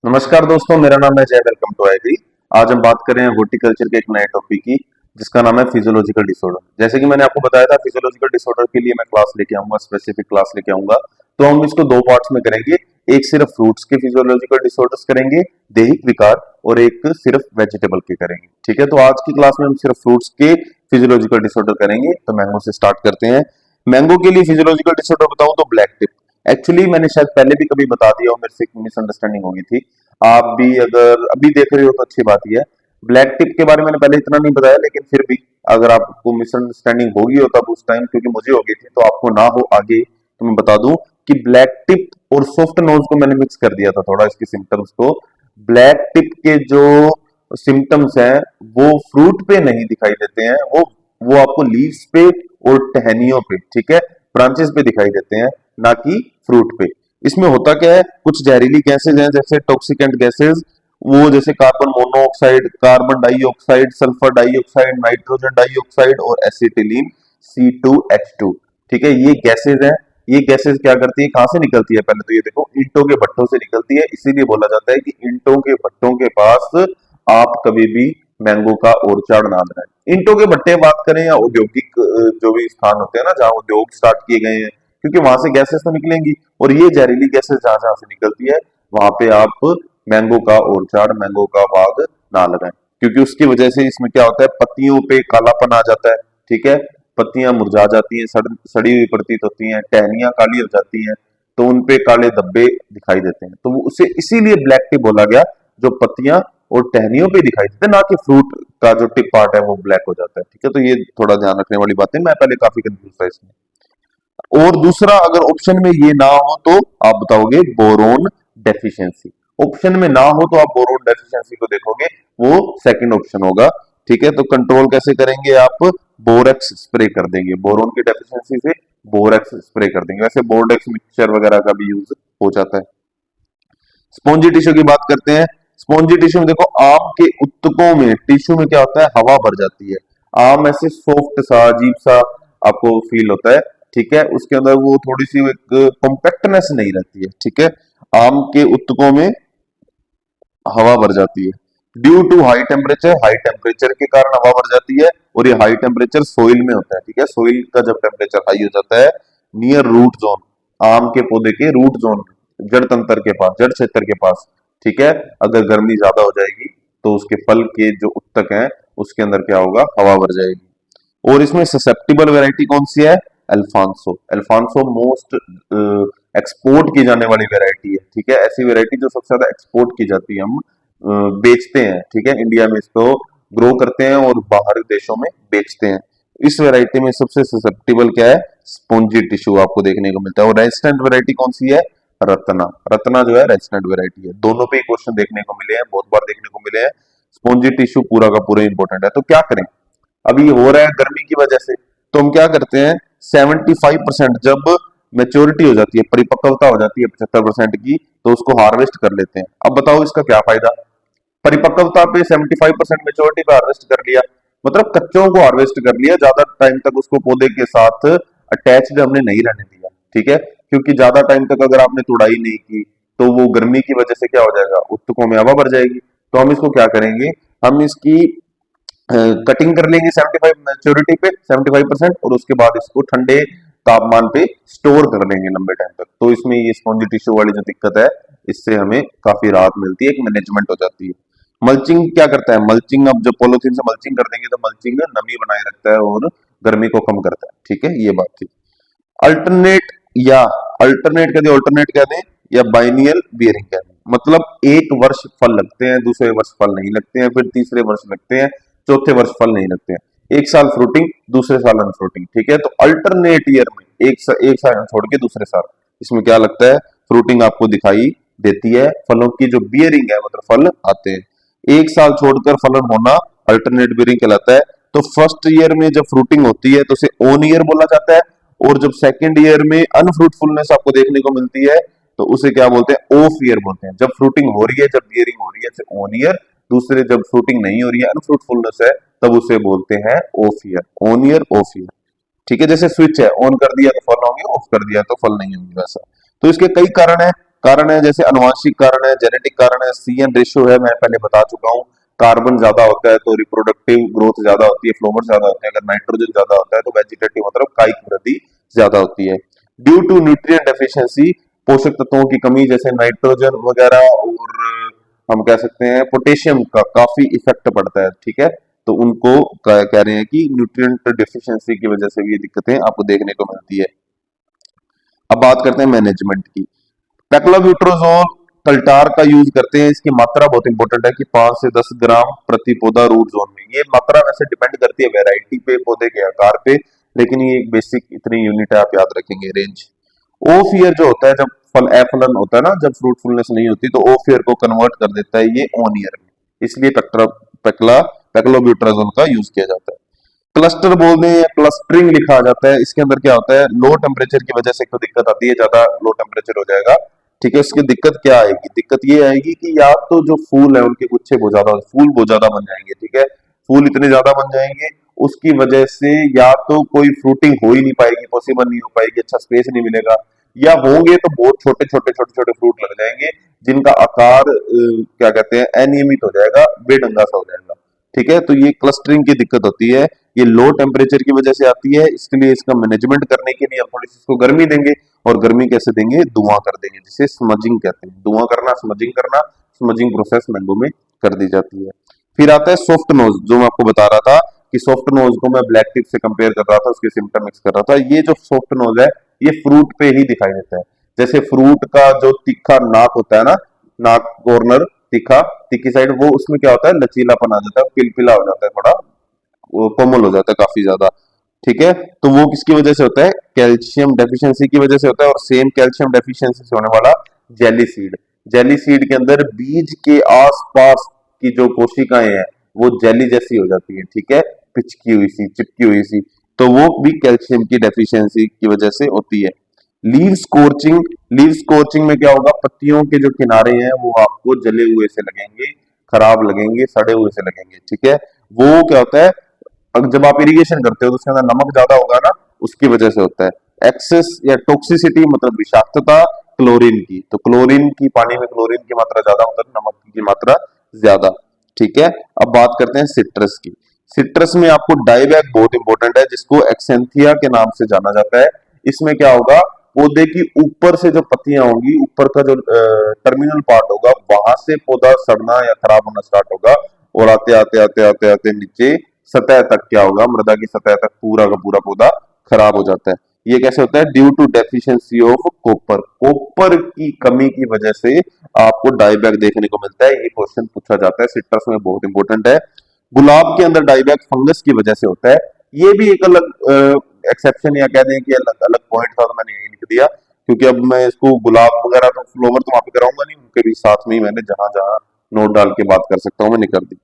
नमस्कार दोस्तों, मेरा नाम है जय। Welcome to IT. आज हम बात कर रहे हैं हॉर्टिकल्चर के एक नए टॉपिक की, जिसका नाम है फिजियोलॉजिकल डिसऑर्डर। जैसे कि मैंने आपको बताया था, फिजियोलॉजिकल डिसऑर्डर के लिए मैं क्लास लेके आऊंगा, स्पेसिफिक क्लास लेके आऊंगा। तो हम इसको दो पार्ट्स में करेंगे। एक सिर्फ फ्रूट्स के फिजियोलॉजिकल डिसऑर्डर्स करेंगे, दैहिक विकार, और एक सिर्फ वेजिटेबल के करेंगे। ठीक है, तो आज की क्लास में हम सिर्फ फ्रूट्स के फिजियोलॉजिकल डिसऑर्डर करेंगे। तो मैंगो से स्टार्ट करते हैं। मैंगो के लिए फिजियोलॉजिकल डिसऑर्डर बताऊं तो ब्लैक टिप। एक्चुअली मैंने शायद पहले भी कभी बता दिया हो, मेरे से एक मिसअंडरस्टैंडिंग होगी थी। आप भी अगर अभी देख रहे हो तो अच्छी बात ही है। ब्लैक टिप के बारे में मैंने पहले इतना नहीं बताया, लेकिन फिर भी अगर आपको मिसअंडरस्टैंडिंग होगी हो तब उस टाइम, क्योंकि मुझे हो गई थी, तो आपको ना हो आगे तो मैं बता दूं कि ब्लैक टिप और सॉफ्ट नोज को मैंने मिक्स कर दिया था थोड़ा, इसके सिम्टम्स को। ब्लैक टिप के जो सिम्टम्स हैं वो फ्रूट पे नहीं दिखाई देते हैं, वो आपको लीव्स पे और टहनियों पे, ठीक है, ब्रांचेस पे दिखाई देते हैं, ना कि फ्रूट पे। इसमें होता क्या है, कुछ जहरीली गैसेज हैं जैसे टॉक्सिकेंट गैसेज, वो जैसे carbon monoxide, carbon dioxide, sulphur dioxide, nitrogen dioxide और एसिटिलीन C2H2। ठीक है, ये गैसेज हैं। ये गैसेज क्या करती है, कहां से निकलती है, पहले तो ये देखो, ईंटों के भट्टों से निकलती है। इसीलिए बोला जाता है कि ईंटों के भट्टों के पास आप कभी भी मैंगो का ओरचाड़ ना बनाएं। ईंटों के भट्टे बात करें या औद्योगिक जो भी स्थान होते हैं ना, जहां उद्योग स्टार्ट किए गए हैं, क्योंकि वहां से गैसेस तो निकलेंगी, और ये जहरीली गैसेस जहां जहां से निकलती है, वहां पे आप मैंगो का ओरचाड़, मैंगो का बाग ना लगाएं। क्योंकि उसकी वजह से इसमें क्या होता है, पत्तियों पे कालापन आ जाता है। ठीक है, पत्तियां मुरझा जाती हैं, सड़ी हुई प्रतीत होती हैं, टहनियां काली हो जाती हैं, तो उन पे काले धब्बे दिखाई देते हैं। तो वो उसे इसीलिए ब्लैक टी बोला गया, जो पत्तियां और टहनियों पे दिखाई देते हैं, ना कि फ्रूट का जो टिप पार्ट है वो ब्लैक हो जाता है। ठीक है, तो ये थोड़ा ध्यान रखने वाली बात है। मैं पहले काफी कंफ्यूज था इसमें। और दूसरा, अगर ऑप्शन में ये ना हो तो आप बताओगे बोरोन डेफिशिएंसी। ऑप्शन में ना हो तो आप बोरोन डेफिशिएंसी को देखोगे, वो सेकंड ऑप्शन होगा। ठीक है, तो कंट्रोल कैसे करेंगे आप, बोरेक्स स्प्रे कर देंगे। बोरोन की डेफिशिएंसी से बोरेक्स स्प्रे कर देंगे। वैसे बोर्डेक्स मिक्सचर वगैरह का भी यूज हो जाता है। स्पॉन्जी टिश्यू की बात करते हैं। स्पॉन्जी टिश्यू में देखो, आम के उत्तकों में टिश्यू में क्या होता है, हवा भर जाती है। आम ऐसे सॉफ्ट सा, अजीब सा आपको फील होता है। ठीक है, उसके अंदर वो थोड़ी सी एक कॉम्पैक्टनेस नहीं रहती है। ठीक है, आम के उत्तकों में हवा भर जाती है ड्यू टू हाई टेम्परेचर के कारण हवा भर जाती है। और ये हाई टेम्परेचर सोइल में होता है। ठीक है, सोइल का जब टेम्परेचर हाई हो जाता है, नियर रूट जोन, आम के पौधे के रूट जोन, जड़ तंत्र के पास, जड़ क्षेत्र के पास, ठीक है, अगर गर्मी ज्यादा हो जाएगी तो उसके फल के जो उत्तक हैं उसके अंदर क्या होगा, हवा भर जाएगी। और इसमें ससेप्टिबल वैरायटी कौन सी है, अल्फांसो। अल्फांसो मोस्ट एक्सपोर्ट की जाने वाली वैरायटी है। ठीक है, ऐसी वैरायटी जो सबसे ज्यादा एक्सपोर्ट की जाती है, हम बेचते हैं। ठीक है, इंडिया में इसको ग्रो करते हैं और बाहर देशों में बेचते हैं। इस वैरायटी में सबसे ससेप्टिबल क्या है, स्पॉन्जी टिश्यू आपको देखने को मिलता है। और रेजिस्टेंट वैरायटी कौन सी है, रत्ना। रत्ना जो है रेजिस्टेंट वैरायटी है। दोनों पे क्वेश्चन देखने को मिले हैं, बहुत बार देखने को मिले हैं। स्पॉन्जी टिश्यू पूरा का पूरा इंपॉर्टेंट है। तो क्या करें, अभी हो रहा है गर्मी की वजह से, तो हम क्या करते हैं, 75% जब मेच्योरिटी हो जाती है, परिपक्वता हो जाती है 75% की, तो उसको हार्वेस्ट कर लेते हैं। अब बताओ इसका क्या फायदा। परिपक्वता पे 75% मेच्योरिटी पे हार्वेस्ट कर लिया, मतलब कच्चों को हार्वेस्ट कर लिया, ज्यादा टाइम तक उसको पौधे के साथ अटैच्ड हमने नहीं रहने दिया। ठीक है, क्योंकि ज्यादा टाइम तक अगर आपने तुड़ाई नहीं की तो वो गर्मी की वजह से क्या हो जाएगा, उत्तकों में हवा भर जाएगी। तो हम इसको क्या करेंगे, हम इसकी कटिंग कर लेंगे 75 मेच्योरिटी पे, 75%, और उसके बाद इसको ठंडे तापमान पे स्टोर कर लेंगे लंबे टाइम तक। तो इसमें ये स्पॉन्जी टिश्यू वाली जो दिक्कत है, इससे हमें काफी राहत मिलती है, एक मैनेजमेंट हो जाती है। मल्चिंग क्या करता है, मल्चिंग, अब जब पॉलिथीन से मल्चिंग कर देंगे तो मल्चिंग नमी बनाए रखता है और गर्मी को कम करता है। ठीक है, ये बात थी। अल्टरनेट या अल्टरनेट कह दें या बाइनियल बियरिंग कह दें, मतलब एक वर्ष फल लगते हैं, दूसरे वर्ष फल नहीं लगते हैं, फिर तीसरे वर्ष लगते हैं, चौथे वर्ष फल नहीं लगते हैं। एक साल फ्रूटिंग, दूसरे साल अनफ्रूटिंग। ठीक है, तो अल्टरनेट ईयर में एक साल छोड़ के दूसरे साल इसमें क्या लगता है, फ्रूटिंग आपको दिखाई देती है। फलों की जो बियरिंग है, मतलब फल आते हैं। एक साल छोड़कर फलन होना अल्टरनेट बियरिंग कहलाता है। तो फर्स्ट ईयर में जब फ्रूटिंग होती है तो उसे ओन ईयर बोला जाता है, और जब सेकेंड ईयर में अनफ्रूटफुलनेस आपको देखने को मिलती है तो उसे क्या बोलते हैं, ऑफ ईयर बोलते हैं। जब फ्रूटिंग हो रही है, जब बियरिंग हो रही है, ऑन ईयर। दूसरे जब फ्रूटिंग नहीं हो रही है, अनफ्रूटफुलनेस है, तब उसे बोलते हैं of year, on year, of year. ठीक है, जैसे स्विच है, ऑन कर दिया तो फल होंगे, ऑफ कर दिया तो फल नहीं होंगे, वैसा। तो इसके कई कारण है। कारण है जैसे अनुवांशिक कारण है, जेनेटिक कारण है, CN रेशियो है, मैं पहले बता चुका हूँ। कार्बन ज्यादा होता है तो रिप्रोडक्टिव ग्रोथ ज्यादा होती है, फ्लोवर ज्यादा होते हैं। अगर नाइट्रोजन ज्यादा होता है तो वेजिटेटिव मतलब कायिक वृद्धि ज्यादा होती है। ड्यू टू न्यूट्रिएंट डेफिशिएंसी, पोषक तत्वों की कमी जैसे नाइट्रोजन वगैरह और हम कह सकते हैं पोटेशियम का काफी इफेक्ट पड़ता है, ठीक है। तो उनको कह रहे हैं कि न्यूट्रिएंट डेफिशिएंसी की वजह से भी ये दिक्कतें आपको देखने को मिलती है। अब बात करते हैं मैनेजमेंट की। पेक्लोब्यूट्राजोल कल्टार का यूज करते हैं। इसकी मात्रा बहुत इंपॉर्टेंट है कि 5 से 10 ग्राम प्रति पौधा रूट जोन में। ये मात्रा वैसे डिपेंड करती है वैरायटी पे, पौधे के आकार पे, लेकिन ये एक बेसिक इतनी यूनिट है, आप याद रखेंगे रेंज। ओफ ईयर जो होता है, जब फल एफलन होता है ना, जब फ्रूटफुलनेस नहीं होती तो ओफ ईयर को कन्वर्ट कर देता है ये ऑन ईयर में, इसलिए पेक्ला पेक्लोब्यूट्राजोल का यूज किया जाता है। क्लस्टर बोलते हैं या क्लस्टरिंग लिखा जाता है। इसके अंदर क्या होता है, लो टेम्परेचर की वजह से एक तो दिक्कत आती है, ज्यादा लो टेम्परेचर हो जाएगा, ठीक है। उसकी दिक्कत क्या आएगी, दिक्कत ये आएगी कि या तो जो फूल है उनके गुच्छे बहुत ज्यादा, फूल बहुत ज्यादा बन जाएंगे, ठीक है। फूल इतने ज्यादा बन जाएंगे उसकी वजह से या तो कोई फ्रूटिंग हो ही नहीं पाएगी, पॉसिबल नहीं हो पाएगी, अच्छा स्पेस नहीं मिलेगा, या होंगे तो बहुत छोटे छोटे छोटे छोटे फ्रूट लग जाएंगे जिनका आकार क्या कहते हैं अनियमित हो जाएगा, बेढंगा सा हो जाएगा, ठीक है। तो ये क्लस्टरिंग की दिक्कत होती है, ये लो टेम्परेचर की वजह से आती है। इसके लिए इसका मैनेजमेंट करने के लिए हम थोड़ी सी इसको गर्मी देंगे, और गर्मी कैसे देंगे, धुआं कर देंगे, जिसे स्मजिंग कहते हैं। धुआं करना, स्मजिंग करना, स्मजिंग प्रोसेस मैंगो में कर दी जाती है। फिर आता है सॉफ्ट नोज, जो मैं आपको बता रहा था कि सॉफ्ट नोज को मैं ब्लैक टिप से कंपेयर कर रहा था, उसके सिम्टम्स कर रहा था। ये जो सॉफ्ट नोज है ये फ्रूट पे ही दिखाई देता है। जैसे फ्रूट का जो तीखा नाक होता है ना, नाक कॉर्नर तीखा, तीखी साइड, वो उसमें क्या होता है, लचीलापन आ जाता है, पिलपिला हो जाता है, थोड़ा वो कोमल हो जाता है काफी ज्यादा, ठीक है। तो वो किसकी वजह से होता है, कैल्शियम डेफिशिएंसी की वजह से होता है। और सेम कैल्शियम डेफिशिएंसी से होने वाला जेली सीड, जेली सीड के अंदर बीज के आसपास की जो कोशिकाएं हैं वो जेली जैसी हो जाती है, ठीक है, पिचकी हुई सी, चिपकी हुई सी। तो वो भी कैल्शियम की डेफिशिएंसी की वजह से होती है। लीव स्कोर्चिंग, लीव स्कोर्चिंग में क्या होगा, पत्तियों के जो किनारे हैं वो आपको जले हुए से लगेंगे, खराब लगेंगे, सड़े हुए से लगेंगे, ठीक है। वो क्या होता है, अब जब आप इरिगेशन करते हो तो उसके अंदर नमक ज्यादा होगा ना, उसकी वजह से होता है। एक्सेस या टॉक्सिसिटी मतलब विषाक्तता क्लोरीन की, तो क्लोरीन की, पानी में क्लोरीन की मात्रा ज्यादा होता है, नमक की मात्रा ज्यादा, ठीक है। अब बात करते हैं सिट्रस की। सिट्रस में आपको डाइवैक बहुत इंपॉर्टेंट है, जिसको एक्सेंथिया के नाम से जाना जाता है। इसमें क्या होगा, पौधे की ऊपर से जो पत्तियां होंगी, ऊपर का जो टर्मिनल पार्ट होगा, वहां से पौधा सड़ना या खराब होना स्टार्ट होगा, और आते आते आते आते आते नीचे सतह तक क्या होगा, मृदा की सतह तक पूरा का पूरा पौधा खराब हो जाता है। ये कैसे होता है, due to deficiency of copper, copper की कमी की वजह से आपको डाईबैक देखने को मिलता है। ये क्वेश्चन पूछा जाता है, सिट्रस में बहुत इंपॉर्टेंट है। गुलाब के अंदर डाईबैक फंगस की वजह से होता है। ये भी एक अलग एक्सेप्शन या कह दें कि अलग अलग पॉइंट था, तो मैंने यही लिख दिया, क्योंकि अब मैं इसको गुलाब वगैरह तो फ्लोवर तो वहां पे कराऊंगा नहीं, उनके भी साथ में ही मैंने जहां जहां नोट डाल के बात कर सकता हूँ मैंने कर दी।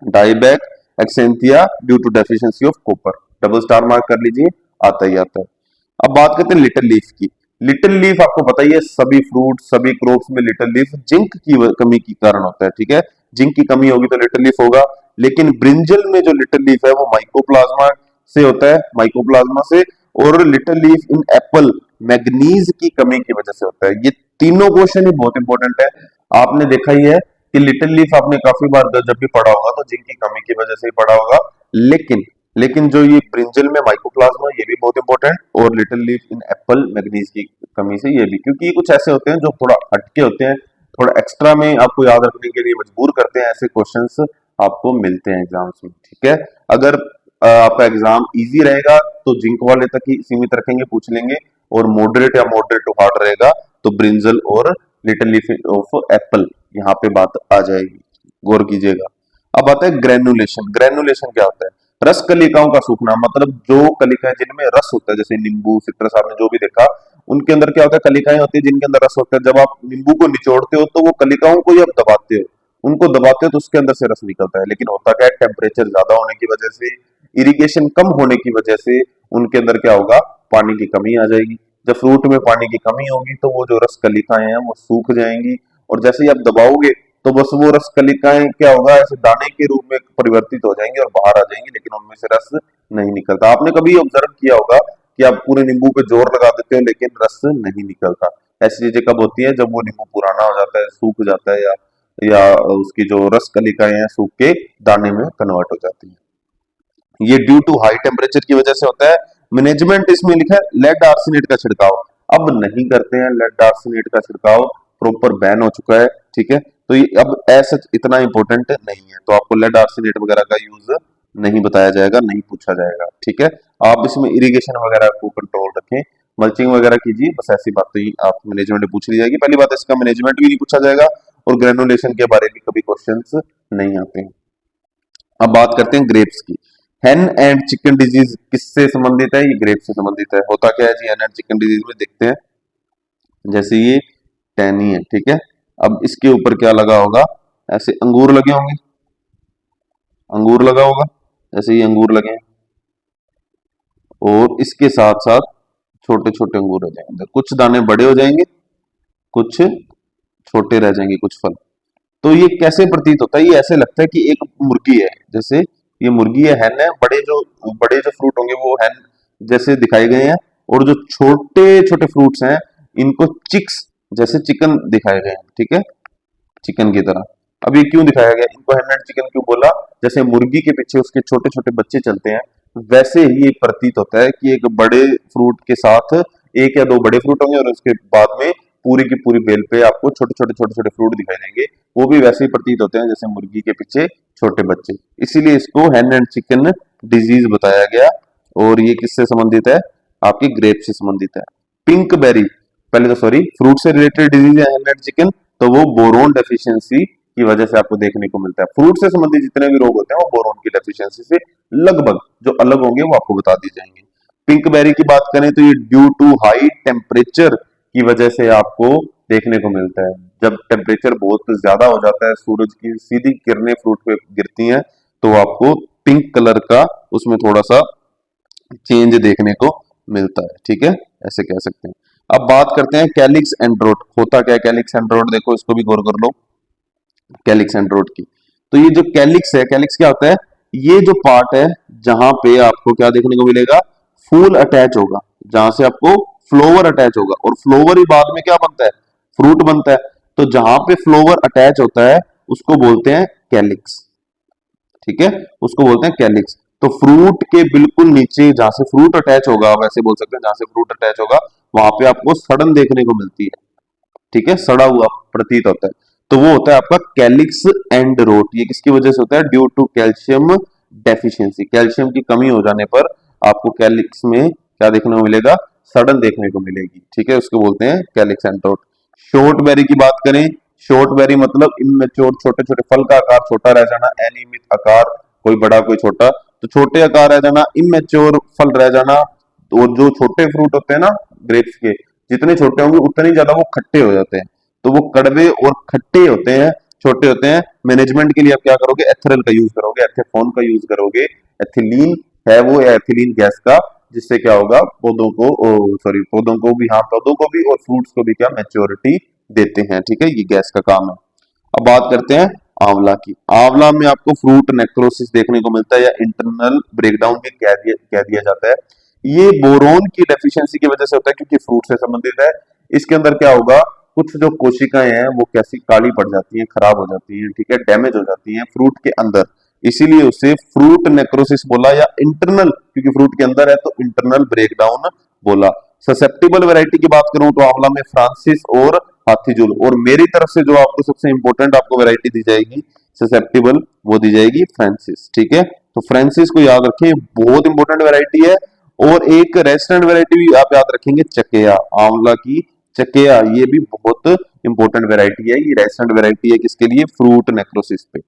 Dieback exanthema due to deficiency of copper, double star mark कर लीजिए, आता ही आता है। अब बात करते हैं लिटिल लीफ की। लिटिल लीफ आपको पता ही है, सभी फ्रूट सभी क्रॉप्स में लिटिल लीफ जिंक की कमी के कारण होता है, ठीक है। जिंक की कमी होगी तो लिटिल लीफ होगा। लेकिन ब्रिंजल में जो लिटिल लीफ है वो माइकोप्लाज्मा से होता है, माइकोप्लाज्मा से। और लिटिल लीफ इन एप्पल मैग्नीज की कमी की वजह से होता है। ये तीनों क्वेश्चन ही बहुत इंपॉर्टेंट है। आपने देखा ही है कि लिटिल लीफ आपने काफी बार जब भी पढ़ा होगा तो जिंक की कमी की वजह से ही पढ़ा होगा। लेकिन लेकिन जो ये ब्रिंजल में माइकोप्लाज्मा, ये भी बहुत इंपॉर्टेंट, और लिटिल लीफ इन एप्पल मैग्नीज की कमी से ये भी, क्योंकि ये कुछ ऐसे होते हैं जो थोड़ा हटके होते हैं, थोड़ा एक्स्ट्रा में आपको याद रखने के लिए मजबूर करते हैं। ऐसे क्वेश्चंस आपको मिलते हैं एग्जाम्स में, ठीक है। अगर आपका एग्जाम इजी रहेगा तो जिंक वाले तक ही सीमित रखेंगे, पूछ लेंगे, और मॉडरेट या मॉडरेट टू हार्ड रहेगा तो ब्रिंजल और लिटिल लीफ ऑफ एप्पल, यहाँ पे बात आ जाएगी, गौर कीजिएगा। अब आता है ग्रेनुलेशन। ग्रेनुलेशन क्या होता है, रस कलिकाओं का सूखना, मतलब जो कलिकाएं जिनमें रस होता है, जैसे नींबू, सिट्रस, आपने जो भी देखा, उनके अंदर क्या होता है, कलिकाएं होती है जिनके अंदर रस होता है। जब आप नींबू को निचोड़ते हो तो वो कलिकाओं को ही आप दबाते हो, उनको दबाते हो तो उसके अंदर से रस निकलता है। लेकिन होता क्या है, टेम्परेचर ज्यादा होने की वजह से, इरिगेशन कम होने की वजह से उनके अंदर क्या होगा, पानी की कमी आ जाएगी। जब फ्रूट में पानी की कमी होगी तो वो जो रस कलिकाएं हैं वो सूख जाएंगी, और जैसे ही आप दबाओगे तो बस वो रस कलिकाएं क्या होगा, ऐसे दाने के रूप में परिवर्तित हो जाएंगे और बाहर आ जाएंगी, लेकिन उनमें से रस नहीं निकलता। आपने कभी ऑब्जर्व किया होगा कि आप पूरे नींबू पे जोर लगा देते हो लेकिन रस नहीं निकलता, ऐसी चीजें कब होती हैं? जब वो नींबू पुराना हो जाता है, सूख जाता है, या उसकी जो रस कलिकाएं हैं सूख के दाने में कन्वर्ट हो जाती हैं। ये ड्यू टू हाई टेम्परेचर की वजह से होता है। मैनेजमेंट इसमें लिखा है लेड आर्सेनेट का छिड़काव। अब नहीं करते हैं लेड आर्सेनेट का छिड़काव, प्रॉपर बैन हो चुका है, ठीक है। तो ये अब ऐसा इतना इंपॉर्टेंट नहीं है, तो आपको लेड आर्सेनेट वगैरह का यूज नहीं बताया जाएगा, नहीं पूछा जाएगा, ठीक है। आप इसमें इरिगेशन वगैरह को कंट्रोल रखें, मल्चिंग वगैरह कीजिए, बस ऐसी बात ही आप मैनेजमेंट में पूछ ली जाएगी। पहली बात, इसका मैनेजमेंट भी नहीं पूछा जाएगा और ग्रेनुलेशन के बारे में कभी क्वेश्चंस नहीं आते हैं। अब बात करते हैं ग्रेप्स की। हेन एंड चिकन डिजीज किससे संबंधित है? ये ग्रेप्स से संबंधित है। होता क्या है जी हेन एंड चिकन डिजीज में? देखते हैं। जैसे ये टहनी है, ठीक है। अब इसके ऊपर क्या लगा होगा? ऐसे अंगूर लगे होंगे, अंगूर लगा होगा, जैसे ये अंगूर लगे हैं, और इसके साथ साथ छोटे छोटे अंगूर हो जाएंगे। कुछ दाने बड़े हो जाएंगे, कुछ छोटे रह जाएंगे, कुछ फल। तो ये कैसे प्रतीत होता है? ये ऐसे लगता है कि एक मुर्गी है, जैसे ये मुर्गी है, हैन है, बड़े जो फ्रूट होंगे वो हैन जैसे दिखाए गए हैं, और जो छोटे छोटे फ्रूट्स हैं इनको चिक्स जैसे चिकन दिखाए गए हैं, ठीक है, चिकन की तरह। अब ये क्यों दिखाया गया? इनको हैन एंड चिकन क्यों बोला? जैसे मुर्गी के पीछे उसके छोटे छोटे बच्चे चलते हैं, वैसे ही ये प्रतीत होता है कि एक बड़े फ्रूट के साथ एक या दो बड़े फ्रूट होंगे, और उसके बाद में पूरी की पूरी बेल पे आपको छोटे छोटे छोटे छोटे फ्रूट दिखाई देंगे। वो भी वैसे ही प्रतीत होते हैं जैसे मुर्गी के पीछे छोटे बच्चे। इसीलिए इसको हैन एंड चिकन डिजीज बताया गया। और ये किससे संबंधित है? आपकी ग्रेप से संबंधित है। पिंक बेरी, पहले तो सॉरी, फ्रूट से रिलेटेड डिजीज है हैन एंड चिकन, तो वो बोरोन डेफिशिएंसी की वजह से आपको देखने को मिलता है। फ्रूट से संबंधित जितने भी रोग होते हैं वो बोरोन की डेफिशिएंसी से लगभग जो अलग होंगे वो आपको बता दी जाएंगे। पिंक बेरी की बात करें तो ये ड्यू टू हाई टेम्परेचर की वजह से आपको देखने को मिलता है। जब टेम्परेचर बहुत ज्यादा हो जाता है, सूरज की सीधी किरणें फ्रूट पे गिरती हैं, तो आपको पिंक कलर का उसमें थोड़ा सा चेंज देखने को मिलता है, ठीक है, ऐसे कह सकते हैं। अब बात करते हैं कैलिक्स एंड्रोट। होता क्या है कैलिक्स एंड्रोट? देखो इसको भी गौर कर लो, कैलिक्स एंड्रोट की। तो ये जो कैलिक्स है, कैलिक्स क्या होता है? ये जो पार्ट है जहां पे आपको क्या देखने को मिलेगा? फूल अटैच होगा, जहां से आपको फ्लोवर अटैच होगा, और फ्लोवर ही बाद में क्या बनता है? फ्रूट बनता है। तो जहां पे फ्लोवर अटैच होता है उसको बोलते हैं कैलिक्स, ठीक है, उसको बोलते हैं कैलिक्स। तो फ्रूट के बिल्कुल नीचे जहां से फ्रूट अटैच होगा, वैसे बोल सकते हैं, जहां से फ्रूट अटैच होगा वहां पे आपको सड़न देखने को मिलती है, ठीक है, सड़ा हुआ प्रतीत होता है। तो वो होता है आपका कैलिक्स एंड रोट। ये किसकी वजह से होता है? Due to calcium deficiency. Calcium की कमी हो जाने पर आपको कैलिक्स में क्या देखने को मिलेगा? सड़न देखने को मिलेगी, ठीक है, उसको बोलते हैं calyx end rot. Short berry की बात करें, शॉर्ट बेरी मतलब इमेच्योर, छोटे छोटे फल का आकार छोटा रह जाना, अनियमित आकार, कोई बड़ा कोई छोटा, तो छोटे आकार रह जाना, इमेच्योर फल रह जाना। और जो छोटे फ्रूट होते हैं ना ग्रेप्स के, जितने छोटे होंगे उतने ज्यादा वो खट्टे हो जाते हैं, तो वो कड़वे और खट्टे होते हैं, छोटे होते हैं। मैनेजमेंट के लिए आप क्या करोगे? एथेरल का यूज करोगे, एथेफोन का यूज करोगे। एथिलीन है वो, या एथिलीन गैस का, जिससे क्या होगा? पौधों को, सॉरी, पौधों को भी, हाँ, पौधों को भी और फ्रूट्स को भी क्या मैच्योरिटी देते हैं, ठीक है, ये गैस का काम है। अब बात करते हैं आंवला की। आंवला में आपको फ्रूट नेक्रोसिस देखने को मिलता है, या इंटरनल ब्रेकडाउन भी कह दिया जाता है। ये बोरोन की डेफिशिएंसी की वजह से होता है, क्योंकि फ्रूट से संबंधित है। इसके अंदर क्या होगा? कुछ जो कोशिकाएं हैं वो कैसी काली पड़ जाती हैं, खराब हो जाती हैं, ठीक है, डैमेज हो जाती हैं फ्रूट के अंदर, इसीलिए उसे फ्रूट नेक्रोसिस बोला, या इंटरनल, क्योंकि फ्रूट के अंदर है तो इंटरनल ब्रेकडाउन बोला। ससेप्टिबल वैरायटी की बात करूं तो आंवला में फ्रांसिस और हाथीजूल, और मेरी तरफ से जो आपको सबसे इंपॉर्टेंट आपको वैरायटी दी जाएगी ससेप्टिबल, वो दी जाएगी फ्रांसिस, ठीक है। तो फ्रांसिस को याद रखें, बहुत इंपॉर्टेंट वैरायटी है। और एक रेस्टोरेंट वैरायटी भी आप याद रखेंगे, चकेया, आंवला की चकेया, ये भी बहुत इंपॉर्टेंट वैरायटी है। ये रेस्टोरेंट वैरायटी है किसके लिए? फ्रूट नेक्रोसिस पे।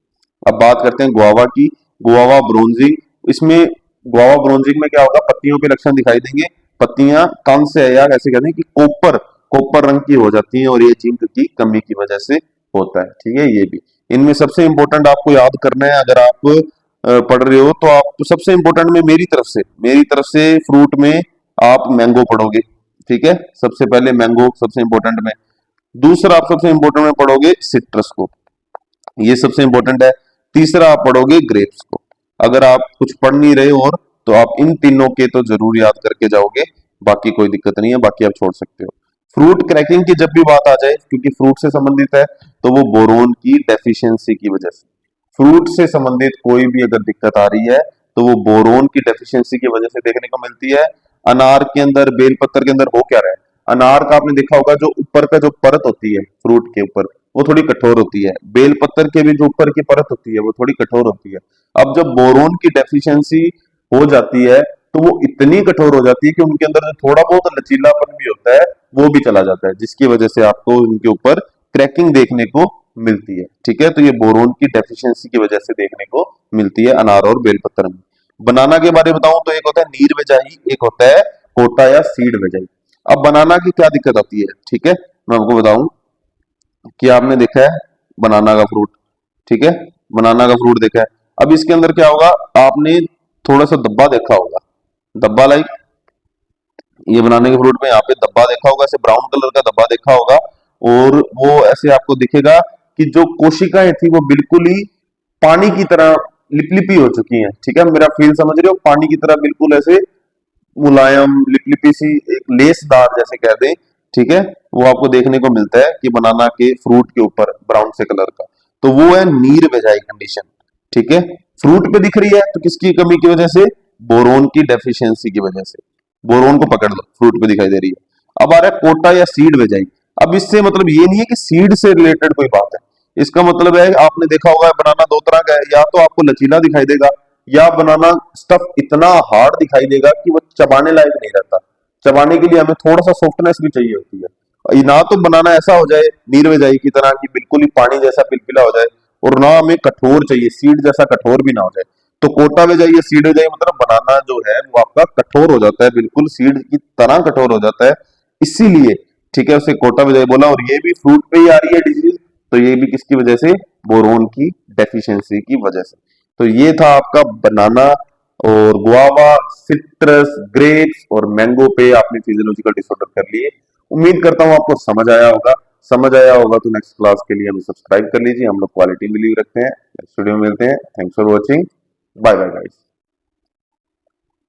अब बात करते हैं गुआवा की। गुआवा ब्रोंजिंग, इसमें गुआवा ब्रोंजिंग में क्या होगा? पत्तियों पे लक्षण दिखाई देंगे, पत्तियां कांस्य है, या ऐसे कहते हैं कि कॉपर कॉपर रंग की हो जाती हैं, और ये जिंक की कमी की वजह से होता है, ठीक है। ये भी इनमें सबसे इंपॉर्टेंट आपको याद करना है, अगर आप पढ़ रहे हो तो आप सबसे इंपॉर्टेंट में मेरी तरफ से फ्रूट में आप मैंगो पढ़ोगे, ठीक है, सबसे पहले मैंगो सबसे इंपॉर्टेंट में। दूसरा आप सबसे इंपॉर्टेंट में पढ़ोगे सिट्रस को, ये सबसे इंपॉर्टेंट है। तीसरा आप पढ़ोगे ग्रेप्स को। अगर आप कुछ पढ़ नहीं रहे और, तो आप इन तीनों के तो जरूर याद करके जाओगे, बाकी कोई दिक्कत नहीं है, बाकी आप छोड़ सकते हो। फ्रूट क्रैकिंग की जब भी बात आ जाए, क्योंकि फ्रूट से संबंधित है, तो वो बोरोन की डेफिशिएंसी की वजह से, फ्रूट से संबंधित कोई भी अगर दिक्कत आ रही है तो वो बोरोन की डेफिशिएंसी की वजह से देखने को मिलती है। अनार के अंदर, बेल पत्तर के अंदर हो क्या रहा है, अनार का आपने देखा होगा जो ऊपर का जो परत होती है फ्रूट के ऊपर, वो थोड़ी कठोर होती है, बेल पत्तर के भी जो ऊपर की परत होती है वो थोड़ी कठोर होती है। अब जब बोरोन की डेफिशिएंसी हो जाती है तो वो इतनी कठोर हो जाती है कि उनके अंदर जो थोड़ा बहुत लचीलापन भी होता है वो भी चला जाता है, जिसकी वजह से आपको उनके ऊपर क्रैकिंग देखने को मिलती है। ठीक है, तो ये बोरोन की डेफिशिएंसी की वजह से देखने को मिलती है अनार और बेलपत्र में। बनाना के बारे में बताऊं तो एक होता है नीर वेजाई, एक होता है कोटा या सीड वेजाई। अब बनाना की क्या दिक्कत आती है, ठीक है, मैं आपको बताऊं कि आपने देखा है बनाना का फ्रूट, ठीक है, बनाना का फ्रूट देखा है। अब इसके अंदर क्या होगा, आपने थोड़ा सा धब्बा देखा होगा, धब्बा लाइक ये बनाने के फ्रूट में यहाँ पे धब्बा देखा होगा, ऐसे ब्राउन कलर का धब्बा देखा होगा, और वो ऐसे आपको दिखेगा कि जो कोशिकाएं थी वो बिल्कुल ही पानी की तरह लिपलिपी हो चुकी हैं। ठीक है, मेरा फील समझ रहे हो, पानी की तरह बिल्कुल ऐसे मुलायम लिपलिपी सी, एक लेसदार जैसे कह दें। ठीक है, वो आपको देखने को मिलता है कि बनाना के फ्रूट के ऊपर ब्राउन से कलर का, तो वो है नीर वेजाई कंडीशन। ठीक है, फ्रूट पे दिख रही है तो किसकी कमी की वजह से, बोरोन की डेफिशिएंसी की वजह से। बोरोन को पकड़ लो, फ्रूट पे दिखाई दे रही है। अब आ रहा है कोटा या सीड वेजाई। अब इससे मतलब ये नहीं है कि सीड से रिलेटेड कोई बात है, इसका मतलब है आपने देखा होगा बनाना दो तरह का है, या तो आपको लचीला दिखाई देगा, या बनाना स्टफ इतना हार्ड दिखाई देगा कि वो चबाने लायक नहीं रहता। चबाने के लिए हमें थोड़ा सा सॉफ्टनेस भी चाहिए होती है, और ना तो बनाना ऐसा हो जाए नीर वेजाई की तरह कि बिल्कुल ही पानी जैसा पिलपिला हो जाए, और ना हमें कठोर चाहिए, सीड जैसा कठोर भी ना हो जाए। तो कोटा वेजाई या सीड वेजाई मतलब बनाना जो है वो आपका कठोर हो जाता है, बिल्कुल सीड की तरह कठोर हो जाता है, इसीलिए ठीक है उसे कोटा वेजाई बोला। और ये भी फ्रूट पे ही आ रही है डिजीज, तो ये भी किसकी वजह से, बोरोन की डेफिशिएंसी की वजह से। तो ये था आपका बनाना और गुआवा, सिट्रस, ग्रेप्स और मैंगो पे आपने फिजियोलॉजिकल डिसऑर्डर कर लिए। उम्मीद करता हूँ आपको समझ आया होगा। समझ आया होगा तो नेक्स्ट क्लास के लिए हमें सब्सक्राइब कर लीजिए। हम लोग क्वालिटी बिलीव रखते हैं। नेक्स्ट वीडियो में मिलते हैं। Thanks for watching. Bye bye guys.